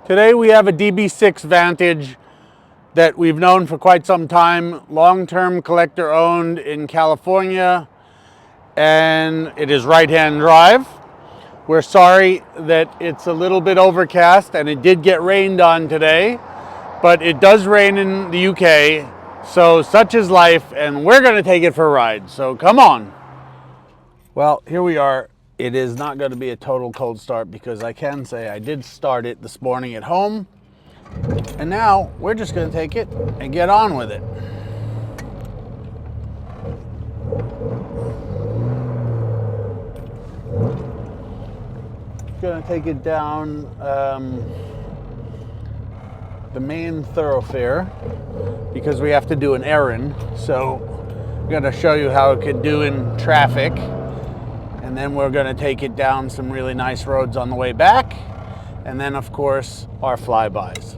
Today we have a DB6 Vantage that we've known for quite some time, long-term collector owned in California, and it is right-hand drive. We're sorry that it's a little bit overcast and it did get rained on today, but it does rain in the UK, so such is life, and we're gonna take it for a ride, so come on. Well, here we are. It is not going to be a total cold start because I can say I did start it this morning at home. And now we're just going to take it and get on with it. Going to take it down the main thoroughfare because we have to do an errand. So I'm going to show you how it could do in traffic. And then we're going to take it down some really nice roads on the way back. And then, of course, our flybys.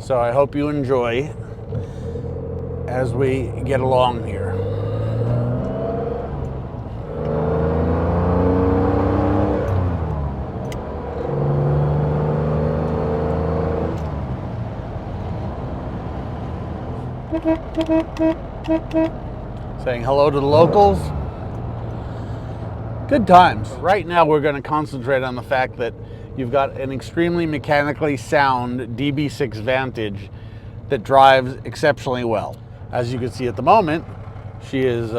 So I hope you enjoy as we get along here. Saying hello to the locals. Good times. Right now we're going to concentrate on the fact that you've got an extremely mechanically sound DB6 Vantage that drives exceptionally well. As you can see at the moment, she is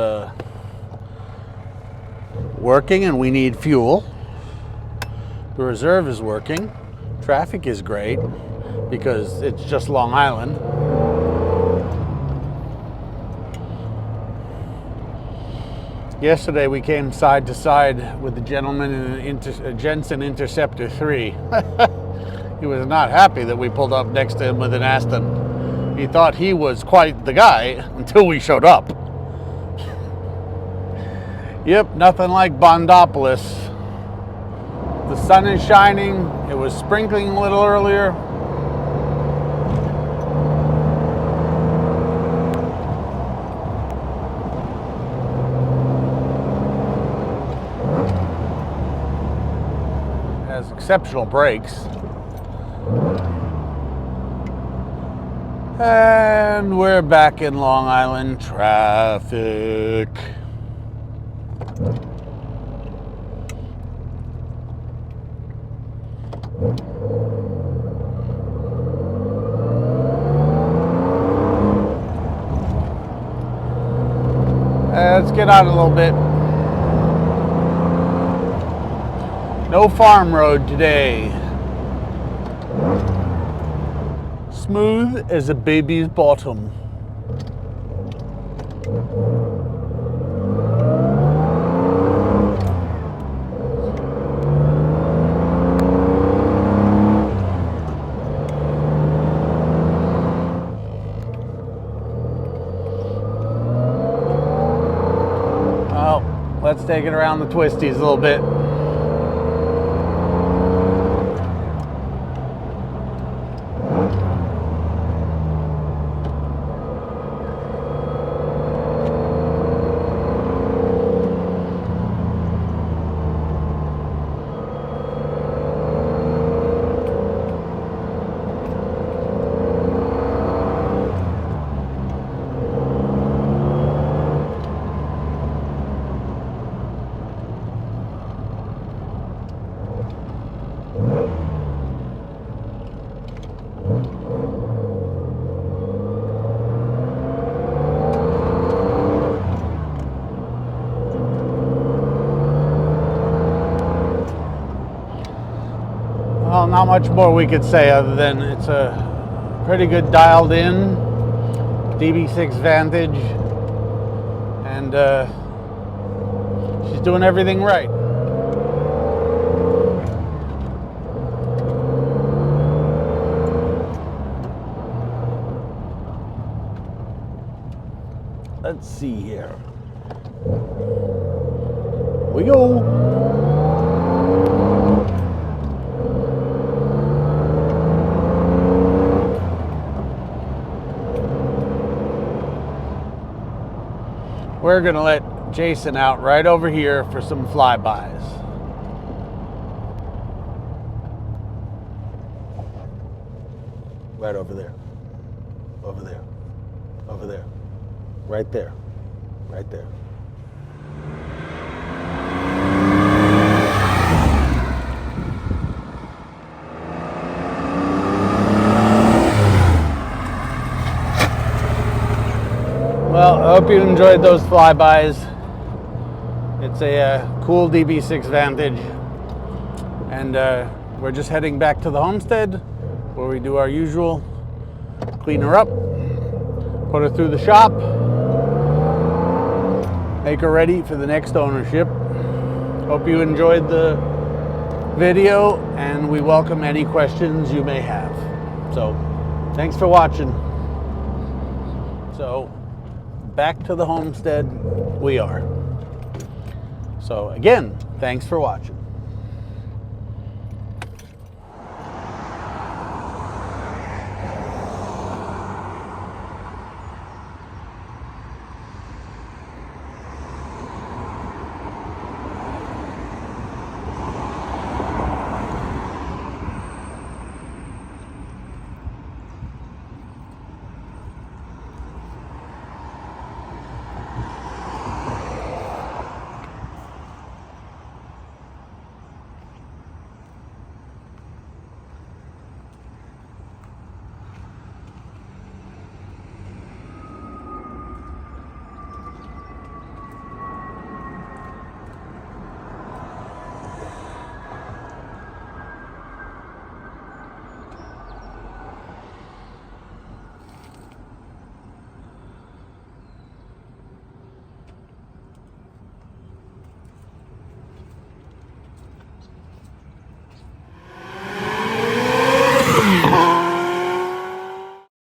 working and we need fuel. The reserve is working. Traffic is great because it's just Long Island. Yesterday we came side to side with the gentleman in a Jensen Interceptor 3. He was not happy that we pulled up next to him with an Aston. He thought he was quite the guy until we showed up. Yep, nothing like Bondopolis. The sun is shining. It was sprinkling a little earlier. Exceptional brakes. And we're back in Long Island traffic. Let's get out a little bit. No farm road today. Smooth as a baby's bottom. Well, let's take it around the twisties a little bit. Well, not much more we could say other than it's a pretty good dialed in DB6 Vantage, and she's doing everything right. Let's see here. We go. We're gonna let Jason out right over here for some flybys. Right over there. Over there. Over there. Right there. Right there. Well, I hope you enjoyed those flybys. It's a cool DB6 Vantage. And we're just heading back to the homestead where we do our usual. Clean her up, put her through the shop, make her ready for the next ownership. Hope you enjoyed the video, and we welcome any questions you may have. So, thanks for watching. So, back to the homestead we are. So again, thanks for watching.